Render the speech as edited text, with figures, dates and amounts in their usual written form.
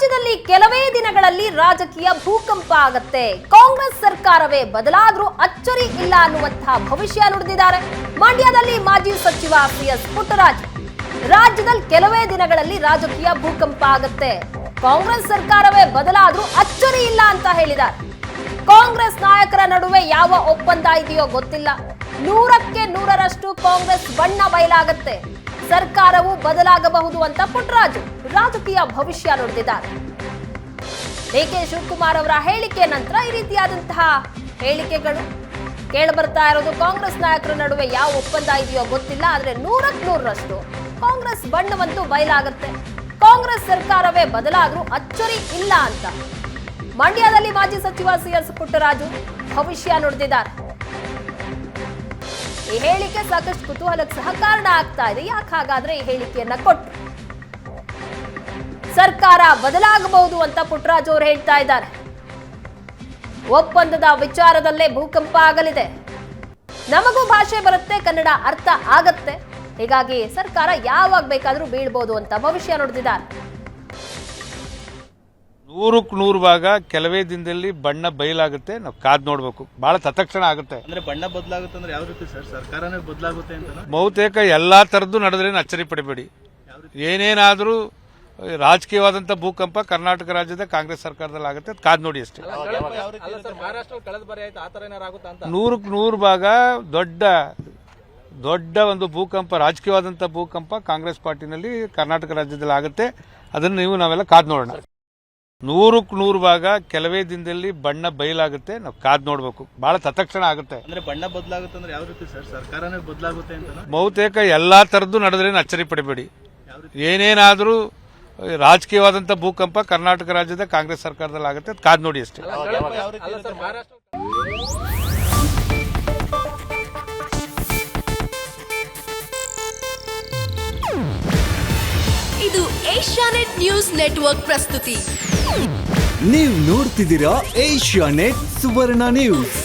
ರಾಜ್ಯದಲ್ಲಿ ಕೆಲವೇ ದಿನಗಳಲ್ಲಿ ರಾಜಕೀಯ ಭೂಕಂಪ ಆಗತ್ತೆ. ಕಾಂಗ್ರೆಸ್ ಸರ್ಕಾರವೇ ಬದಲಾದ್ರೂ ಅಚ್ಚರಿ ಇಲ್ಲ ಅನ್ನುವಂತಹ ಭವಿಷ್ಯ ನುಡಿದಿದ್ದಾರೆ ಮಂಡ್ಯದಲ್ಲಿ ಮಾಜಿ ಸಚಿವ ಸಿಎಸ್ ಪುಟ್ಟರಾಜು. ರಾಜ್ಯದಲ್ಲಿ ಕೆಲವೇ ದಿನಗಳಲ್ಲಿ ರಾಜಕೀಯ ಭೂಕಂಪ ಆಗತ್ತೆ. ಕಾಂಗ್ರೆಸ್ ಸರ್ಕಾರವೇ ಬದಲಾದ್ರೂ ಅಚ್ಚರಿ ಇಲ್ಲ ಅಂತ ಹೇಳಿದ್ದಾರೆ. ಕಾಂಗ್ರೆಸ್ ನಾಯಕರ ನಡುವೆ ಯಾವ ಒಪ್ಪಂದ ಇದೆಯೋ ಗೊತ್ತಿಲ್ಲ. 100ಕ್ಕೆ 100ರಷ್ಟು ಕಾಂಗ್ರೆಸ್ ಬಣ್ಣ ಬಯಲಾಗತ್ತೆ. ಸರ್ಕಾರವು ಬದಲಾಗಬಹುದು ಅಂತ ಪುಟ್ಟರಾಜು ರಾಜಕೀಯ ಭವಿಷ್ಯ ನುಡಿದಿದ್ದಾರೆ. ಡಿಕೆ ಶಿವಕುಮಾರ್ ಅವರ ಹೇಳಿಕೆ ನಂತರ ಈ ರೀತಿಯಾದಂತಹ ಹೇಳಿಕೆಗಳು ಕೇಳಬರ್ತಾ ಇರೋದು. ಕಾಂಗ್ರೆಸ್ ನಾಯಕರ ನಡುವೆ ಯಾವ ಒಪ್ಪಂದ ಇದೆಯೋ ಗೊತ್ತಿಲ್ಲ, ಆದ್ರೆ 100ಕ್ಕೆ 100ರಷ್ಟು ಕಾಂಗ್ರೆಸ್ ಬಣ್ಣವಂತೂ ಬಯಲಾಗುತ್ತೆ. ಕಾಂಗ್ರೆಸ್ ಸರ್ಕಾರವೇ ಬದಲಾದ್ರೂ ಅಚ್ಚರಿ ಇಲ್ಲ ಅಂತ ಮಂಡ್ಯದಲ್ಲಿ ಮಾಜಿ ಸಚಿವ ಸಿಎಸ್ ಪುಟ್ಟರಾಜು ಭವಿಷ್ಯ ನುಡಿದಿದ್ದಾರೆ. ಈ ಹೇಳಿಕೆ ಸಾಕಷ್ಟು ಕುತೂಹಲಕ್ಕೆ ಸಹ ಕಾರಣ ಆಗ್ತಾ ಇದೆ. ಯಾಕೆ ಹಾಗಾದ್ರೆ ಈ ಹೇಳಿಕೆಯನ್ನ ಕೊಟ್ಟು ಸರ್ಕಾರ ಬದಲಾಗಬಹುದು ಅಂತ ಪುಟ್ಟರಾಜು ಅವರು ಹೇಳ್ತಾ ಇದ್ದಾರೆ. ಒಪ್ಪಂದದ ವಿಚಾರದಲ್ಲೇ ಭೂಕಂಪ ಆಗಲಿದೆ. ನಮಗೂ ಭಾಷೆ ಬರುತ್ತೆ, ಕನ್ನಡ ಅರ್ಥ ಆಗತ್ತೆ. ಹೀಗಾಗಿ ಸರ್ಕಾರ ಯಾವಾಗ ಬೇಕಾದ್ರೂ ಬೀಳ್ಬೋದು ಅಂತ ಭವಿಷ್ಯ ನುಡಿದಿದ್ದಾರೆ. 100ಕ್ಕೆ 100 ಭಾಗ ಕೆಲವೇ ದಿನದಲ್ಲಿ ಬಣ್ಣ ಬಯಲಾಗುತ್ತೆ. ನಾವು ಕಾದ್ ನೋಡ್ಬೇಕು. ಬಹಳ ತತ್ಕ್ಷಣ ಆಗುತ್ತೆ. ಅಂದ್ರೆ ಬಣ್ಣ ಬದಲಾಗುತ್ತೆ ಅಂದ್ರೆ ಯಾವ ರೀತಿ ಸರ್? ಸರ್ಕಾರನೇ ಬದಲಾಗುತ್ತೆ ಅಂತ ಬಹುತೇಕ ಎಲ್ಲಾ ತರದ್ದು ನಡೆದ್ರೇನು ಅಚ್ಚರಿ ಪಡಬೇಡಿ. ಏನೇನಾದ್ರೂ ರಾಜಕೀಯವಾದಂತ ಭೂಕಂಪ ಕರ್ನಾಟಕ ರಾಜ್ಯದ ಕಾಂಗ್ರೆಸ್ ಸರ್ಕಾರದಲ್ಲಿ ಆಗುತ್ತೆ. ಕಾದ್ ನೋಡಿ ಅಷ್ಟೇ. 100ಕ್ಕೆ 100 ಭಾಗ ದೊಡ್ಡ ಒಂದು ಭೂಕಂಪ, ರಾಜಕೀಯವಾದಂತ ಭೂಕಂಪ ಕಾಂಗ್ರೆಸ್ ಪಾರ್ಟಿನಲ್ಲಿ ಕರ್ನಾಟಕ ರಾಜ್ಯದಲ್ಲಿ ಆಗುತ್ತೆ. ಅದನ್ನು ನಾವೆಲ್ಲ ಕಾದ್ ನೋಡೋಣ. 100ಕ್ಕೆ 100 ಭಾಗ ಕೆಲವೇ ದಿನದಲ್ಲಿ ಬಣ್ಣ ಬಯಲಾಗುತ್ತೆ. ನಾವು ಕಾದ್ ನೋಡ್ಬೇಕು. ಬಹಳ ತತ್ಕ್ಷಣ ಆಗುತ್ತೆ. ಅಂದ್ರೆ ಬಣ್ಣ ಬದಲಾಗುತ್ತೆ ಅಂದ್ರೆ ಯಾವ ರೀತಿ ಸರ್? ಸರ್ಕಾರನೇ ಬದಲಾಗುತ್ತೆ ಅಂತ ಬಹುತೇಕ ಎಲ್ಲಾ ತರದ್ದು ನಡೆದ್ರೇನು ಅಚ್ಚರಿ ಪಡಬೇಡಿ. ಏನೇನಾದ್ರೂ ರಾಜಕೀಯವಾದಂತ ಭೂಕಂಪ ಕರ್ನಾಟಕ ರಾಜ್ಯದ ಕಾಂಗ್ರೆಸ್ ಸರ್ಕಾರದಲ್ಲಿ ಆಗುತ್ತೆ. ಕಾದ್ ನೋಡಿ ಅಷ್ಟೇ. ಇದು ಏಷ್ಯಾನೆಟ್ ನ್ಯೂಸ್ ನೆಟ್ವರ್ಕ್ ಪ್ರಸ್ತುತಿ. ನೀವು ನೋಡ್ತಿದ್ದೀರಾ ಏಷ್ಯಾನೆಟ್ ಸುವರ್ಣ ನ್ಯೂಸ್.